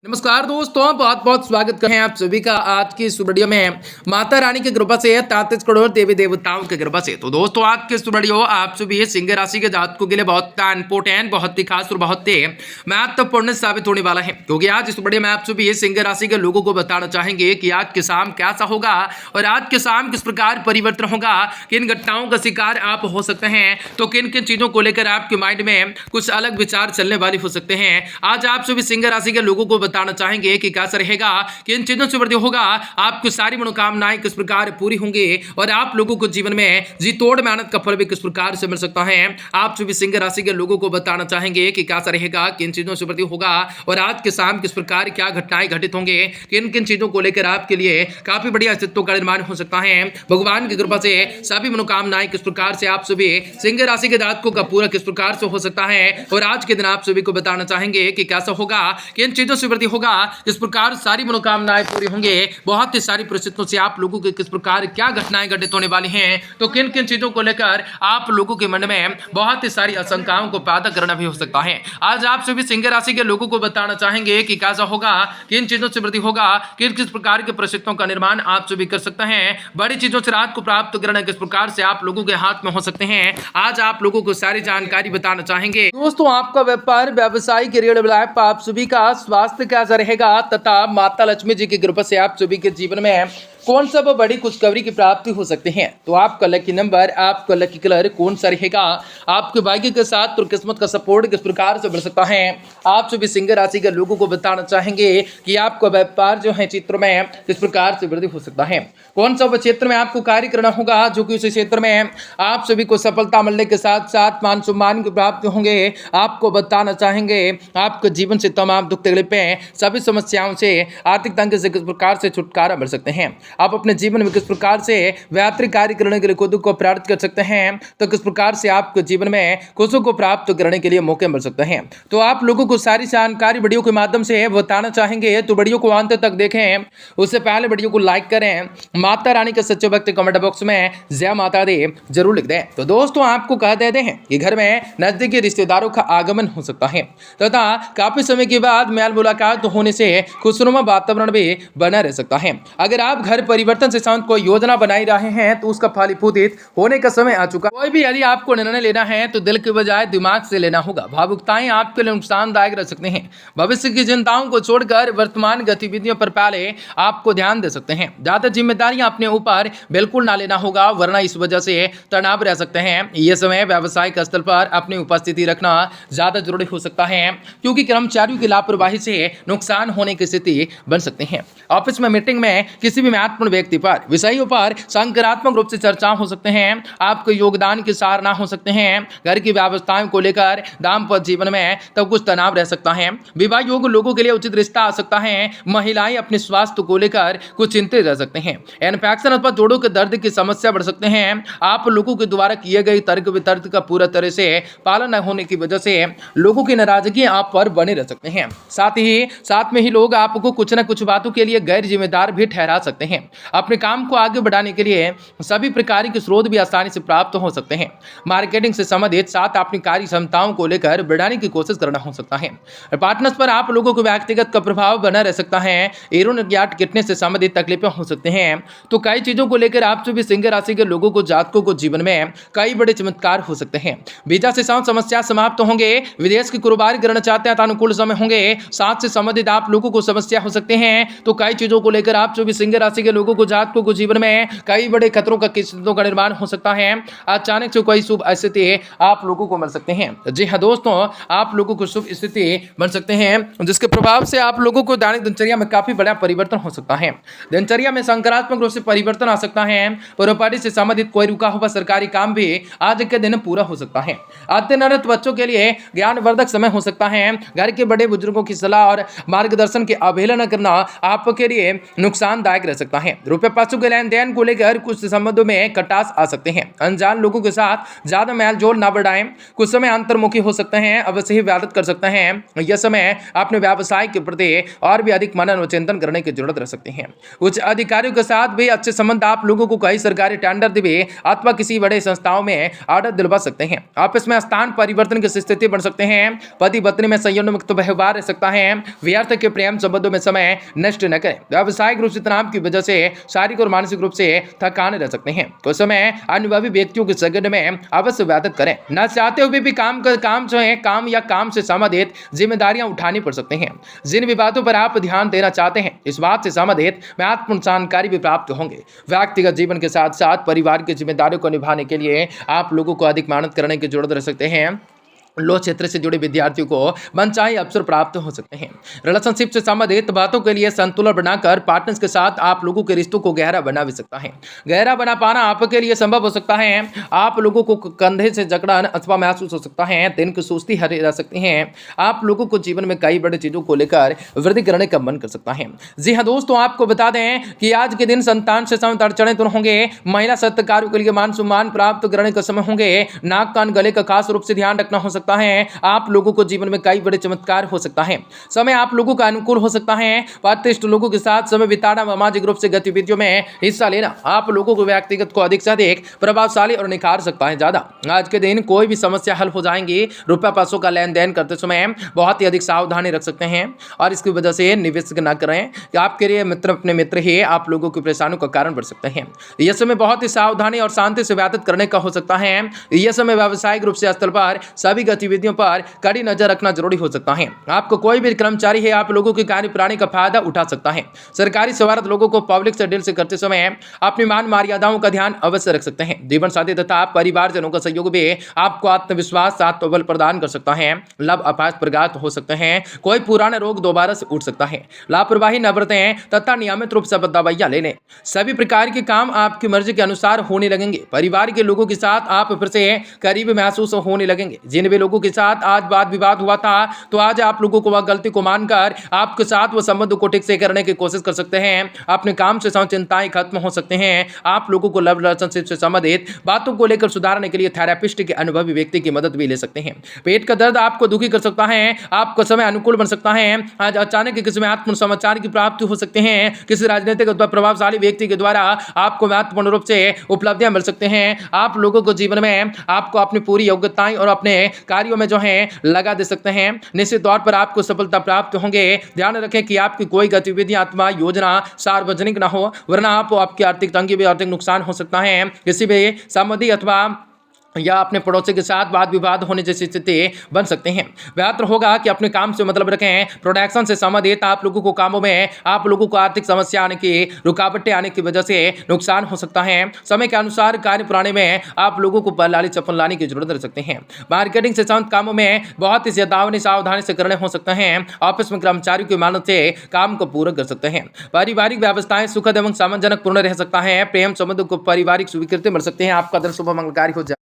नमस्कार दोस्तों, बहुत बहुत स्वागत करते हैं आप सभी का आज की इस वीडियो में माता रानी की कृपा से 33 करोड़ देवी देवताओं की कृपा से। तो दोस्तों आज की इस वीडियो आप सभी सिंह राशि के जातकों के लिए बहुत इंपोर्टेंट, बहुत ही खास और बहुत ही महत्वपूर्ण साबित होने वाला है, क्योंकि आज इस वीडियो में आप सभी सिंह राशि के लोगों को बताना चाहेंगे कि आज के शाम कैसा होगा और आज के शाम किस प्रकार परिवर्तन होगा, किन घटनाओं का शिकार आप हो सकते हैं, तो किन किन चीजों को लेकर आपके माइंड में कुछ अलग विचार चलने वाले हो सकते हैं। आज आप सभी सिंह राशि के लोगों को बताना चाहेंगे कि कैसा रहेगा, किन चीजों से वृद्धि होगा, आपकी सारी मनोकामनाएं किस प्रकार पूरी होंगी और आप लोगों को जीवन में जी तोड़ मेहनत का फल भी किस प्रकार से मिल सकता है। आप सभी सिंह राशि के लोगों को बताना चाहेंगे कि कैसा रहेगा, किन चीजों से वृद्धि होगा और आज के शाम किस प्रकार क्या घटनाएं घटित होंगे, किन किन चीजों को लेकर आपके लिए काफी बढ़िया अस्तित्व का निर्माण हो सकता है। भगवान की कृपा से सभी मनोकामनाएं किस प्रकार से आप सभी सिंह राशि के जातकों का पूरा किस प्रकार से हो सकता है और आज के दिन आप सभी को बताना चाहेंगे कि कैसा होगा, किन चीजों से वृद्धि होगा, किस प्रकार सारी मनोकामनाएं पूरी होंगे, बहुत ही सारी परिस्थितियों से आप लोगों के किस प्रकार क्या घटनाएं घटित होने वाली हैं, तो किन किन चीजों को लेकर आप लोगों के मन में बहुत ही सारी आशंकाओं को पैदा करना भी हो सकता है। आज आप सभी सिंह राशि के लोगों को बताना चाहेंगे कि कैसा होगा, किन चीजों से वृद्धि होगा, किन किस प्रकार के परिस्थितियों का निर्माण आप सभी कर सकते हैं, बड़ी चीजों से राहत को प्राप्त करना किस प्रकार से आप लोगों के हाथ में हो सकते हैं। आज आप लोगों को सारी जानकारी बताना चाहेंगे। दोस्तों आपका व्यापार, व्यवसाय, करियर लाइफ, आप सभी का स्वास्थ्य कैसा रहेगा तथा माता लक्ष्मी जी की कृपा से आप सभी के जीवन में कौन सा बड़ी खुशखबरी की प्राप्ति हो सकती है। तो आपका लकी नंबर, आपका लकी कलर कौन सा रहेगा, आपके भाग्य के साथ और किस्मत का सपोर्ट किस प्रकार से बढ़ सकता है। आप सभी सिंह राशि के लोगों को बताना चाहेंगे कि आपका व्यापार जो है क्षेत्र में किस प्रकार से वृद्धि हो सकता है, कौन सा क्षेत्र में आपको कार्य करना होगा जो कि उस क्षेत्र में आप सभी को सफलता मिलने के साथ साथ मान सम्मान की प्राप्ति होंगे। आपको बताना चाहेंगे आपके जीवन से तमाम दुख तकलीफें, सभी समस्याओं से, आर्थिक तंग से किस प्रकार से छुटकारा मिल सकते हैं। आप अपने जीवन में किस प्रकार से व्यापारिक कार्य करने के लिए खुद को प्राप्त कर सकते हैं, तो किस प्रकार से आपके जीवन में खुशियों को प्राप्त करने के लिए मौके मिल सकते हैं। तो आप लोगों को सारी जानकारी वीडियो के माध्यम से बताना चाहेंगे, तो वीडियो को अंत तक देखें। उससे पहले वीडियो को लाइक करें, माता रानी के सच्चे भक्त कमेंट बॉक्स में जय माता दी जरूर लिख दें। तो दोस्तों आपको कह देते हैं कि घर में नजदीकी रिश्तेदारों का आगमन हो सकता है तथा काफी समय के बाद मेल मुलाकात होने से खुशनुमा वातावरण भी बना रह सकता है। अगर आप घर परिवर्तन से संबंधित कोई योजना बनाई रहे हैं तो उसका फलीभूत होने का समय आ चुका। कोई भी यदि आपको निर्णय लेना है तो दिल के बजाय दिमाग से लेना होगा। भावुकताएं आपके लिए नुकसानदायक रह सकते हैं। भविष्य की चिंताओं को छोड़कर वर्तमान गतिविधियों पर पहले आपको ध्यान दे सकते हैं। ज्यादा जिम्मेदारियां अपने ऊपर बिल्कुल ना लेना होगा, वरना इस वजह से तनाव रह सकते हैं। यह समय व्यावसायिक स्तर पर अपनी उपस्थिति रखना ज्यादा जरूरी हो सकता है, क्योंकि कर्मचारियों की लापरवाही से नुकसान होने की स्थिति बन सकती है। ऑफिस में मीटिंग में किसी भी महत्वपूर्ण व्यक्ति पर विषयों पर सकारात्मक रूप से चर्चा हो सकते हैं। आपके योगदान की सराहना हो सकते हैं। घर की व्यवस्थाओं को लेकर दाम्पत्य जीवन में तो कुछ तनाव रह सकता है। विवाह योग्य लोगों के लिए उचित रिश्ता आ सकता है। महिलाएं अपने स्वास्थ्य को लेकर कुछ चिंतित रह सकते हैं। इन्फेक्शन अथवा जोड़ों के दर्द की समस्या बढ़ सकते हैं। आप लोगों के द्वारा किए गए तर्क वितर्क का पूरा तरह से पालन न होने की वजह से लोगों की नाराजगी आप पर बने रह सकते हैं। साथ में ही लोग आपको कुछ न कुछ बातों के लिए गैर जिम्मेदार भी ठहरा सकते हैं। अपने काम को आगे बढ़ाने के लिए सभी प्रकार के स्रोत भी आसानी से प्राप्त हो सकते हैं। मार्केटिंग से संबंधित साथ अपनी कार्य क्षमताओं को लेकर बढ़ाने की कोशिश करना हो सकता है। पार्टनर्स पर आप लोगों को व्यक्तिगत का प्रभाव बना रह सकता है। यूरिन या किडनी से संबंधित तकलीफें हो सकते हैं। तो कई चीजों को लेकर आप सभी सिंह राशि के लोगों को, जातकों को जीवन में कई बड़े चमत्कार हो सकते हैं। वीजा से समस्या समाप्त होंगे। विदेश की कारोबार करना चाहते हैं तो अनुकूल समय होंगे। साथ से संबंधित आप लोगों को समस्या हो सकते हैं। तो कई चीजों को लेकर आप सभी सिंह राशि के लोगों को, जातकों को जीवन में कई बड़े खतरों का स्थितियों का निर्माण हो सकता है। अचानक से कोई शुभ स्थिति आप लोगों को मिल सकते हैं। जी हाँ दोस्तों, आप लोगों को शुभ स्थिति बन सकते हैं, जिसके प्रभाव से आप लोगों को दैनिक दिनचर्या में काफी बड़ा परिवर्तन हो सकता है। दिनचर्या में सकारात्मक रूप से परिवर्तन आ सकता है। प्रॉपर्टी से संबंधित कोई रुका हुआ सरकारी काम भी आज के दिन पूरा हो सकता है। अध्ययनरत बच्चों के लिए ज्ञानवर्धक समय हो सकता है। घर के बड़े बुजुर्गों की सलाह और मार्गदर्शन की अवहेलना करना आपके लिए नुकसानदायक रह सकता है। सकता है। रुपए पैसों के लेन देन को लेकर कुछ संबंधों में खटास आ सकते हैं। अनजान लोगों के साथ ज्यादा मेलजोल ना बढ़ाएं। कुछ समय अंतर्मुखी हो सकते हैं, अवश्य ही व्याहत कर सकते हैं। यह समय अपने व्यवसाय के प्रति और भी अधिक मनन व चिंतन करने की जरूरत रह सकती है। उच्च अधिकारियों के साथ भी अच्छे संबंध आप लोगों को कई सरकारी टेंडर दिवे अथवा किसी बड़े संस्थाओं में ऑर्डर दिलवा सकते हैं। आपस में स्थान परिवर्तन की स्थिति बन सकते हैं। पति पत्नी में संयम मुक्त व्यवहार रह सकता है। व्यर्थ के प्रेम संबंधों में समय नष्ट न करें। व्यावसायिक रूप से तनाव की वजह से शारीरिक और मानसिक रूप से थकान रह सकते हैं। कुछ समय अनुभवी व्यक्तियों के संगठन में अवश्य व्यतीत करें। न चाहते हुए भी काम जो है काम से संबंधित जिम्मेदारियां उठानी पड़ सकती हैं। जिन विवादों पर आप ध्यान देना चाहते हैं, इस बात से संबंधित महत्वपूर्ण जानकारी भी प्राप्त होंगे। व्यक्तिगत जीवन के साथ साथ परिवार की जिम्मेदारियों को निभाने के लिए आप लोगों को अधिक मेहनत करने की जरूरत रह सकते हैं। लो क्षेत्र से जुड़े विद्यार्थियों को मनचाहे अवसर प्राप्त हो सकते हैं। रिलेशनशिप से संबंधित बातों के लिए संतुलन बनाकर पार्टनर्स के साथ आप लोगों के रिश्तों को गहरा बना भी सकता है। गहरा बना पाना आपके लिए संभव हो सकता है। आप लोगों को कंधे से जकड़न अथवा महसूस हो सकता है। दिन की सुस्ती हरी रह सकती है। आप लोगों को जीवन में कई बड़ी चीजों को लेकर वृद्धि करने का मन कर सकता है। जी हाँ दोस्तों, आपको बता दें कि आज के दिन संतान से संबंधित अड़चने दूर होंगे। महिला सत्कारों के लिए मान सम्मान प्राप्त करने का समय होंगे। नाक कान गले का खास रूप से ध्यान रखना हो सकता है। आप लोगों को जीवन में कई बड़े चमत्कार हो सकता है। समय आप लोगों का अनुकूल हो सकता है। प्रतिष्ठित लोगों के साथ समय बिताना, सामाजिक रूप से गतिविधियों में हिस्सा लेना आप लोगों को व्यक्तिगत को अधिक से अधिक प्रभावशाली और निखार सकता है। ज्यादा आज के दिन कोई भी समस्या हल हो जाएंगी। रुपया पैसों का लेन देन करते समय बहुत ही अधिक सावधानी रख सकते हैं और इसकी वजह से निवेश न करें कि आपके लिए अपने मित्र ही आप लोगों की परेशानियों का कारण बढ़ सकते हैं। यह समय बहुत ही सावधानी और शांति से व्यतीत करने का हो सकता है। यह समय व्यावसायिक रूप से स्थल पर सभी गतिविधियों पर कड़ी नजर रखना जरूरी हो सकता है। आपको कोई भी कर्मचारी है आप लोगों की कार्यप्रणाली का फायदा उठा सकता है। सरकारी सेवारत लोगों को पब्लिक से डील से करते समय अपनी मान मर्यादाओं का ध्यान अवश्य रख सकते हैं। जीवन साथी तथा परिवारजनों का सहयोग भी आपको आत्मविश्वास आत्मबल प्रदान कर सकता है। लव अपास प्रगात हो सकते हैं। कोई पुराना रोग दोबारा से उठ सकता है। लापरवाही न बरतें तथा नियमित रूप से दवाइयां ले लें। सभी प्रकार के काम आपकी मर्जी के अनुसार होने लगेंगे। परिवार के लोगों के साथ आप फिर से करीब महसूस होने लगेंगे। जिन भी लोगों के साथ आज वाद विवाद हुआ था, तो आज आप लोगों को वह गलती को मानकर आपके साथ वो संबंध को ठीक से करने की कोशिश कर सकते हैं। अपने काम से चिंताएं खत्म हो सकते हैं। आप लोगों को लव रिलेशनशिप से संबंधित बातों को लेकर सुधारने के लिए थेरेपिस्ट के अनुभवी व्यक्ति की मदद भी ले सकते हैं। पेट का दर्द आपको दुखी कर सकता है। आपका समय अनुकूल बन सकता है। आज अचानक किसी महत्वपूर्ण समाचार की प्राप्ति हो सकते हैं। किसी राजनीतिक अथवा प्रभावशाली व्यक्ति के द्वारा आपको महत्वपूर्ण रूप से उपलब्धियां मिल सकते हैं। आप लोगों को जीवन में आपको अपनी पूरी योग्यताएं और अपने कार्यों में जो है लगा दे सकते हैं। निश्चित तौर पर आपको सफलता प्राप्त होंगे। ध्यान रखें कि आपकी कोई गतिविधियां अथवा योजना सार्वजनिक ना हो, वरना आपकी आर्थिक तंगी भी आर्थिक नुकसान हो सकता है। किसी भी संबंधी अथवा या अपने पड़ोसी के साथ वाद विवाद होने जैसी स्थिति बन सकते हैं। बेहतर होगा कि अपने काम से मतलब रखें। प्रोडक्शन से संबंधित आप लोगों को कामों में आप लोगों को आर्थिक समस्या आने की, रुकावटें आने की वजह से नुकसान हो सकता है। समय के अनुसार कार्य प्रणाली में आप लोगों को लाली चप्पल लाने की जरूरत रह सकते हैं। मार्केटिंग से संबंधित कामों में बहुत ही चेतावनी सावधानी से करने हो सकते हैं। ऑफिस में कर्मचारियों की मेहनत से काम को पूरा कर सकते हैं। पारिवारिक व्यवस्थाएं सुखद एवं सम्मानजनक पूर्ण रह सकता है। प्रेम संबंध को पारिवारिक स्वीकृति मिल सकते हैं। आपका दिन शुभ मंगलकारी हो जाए।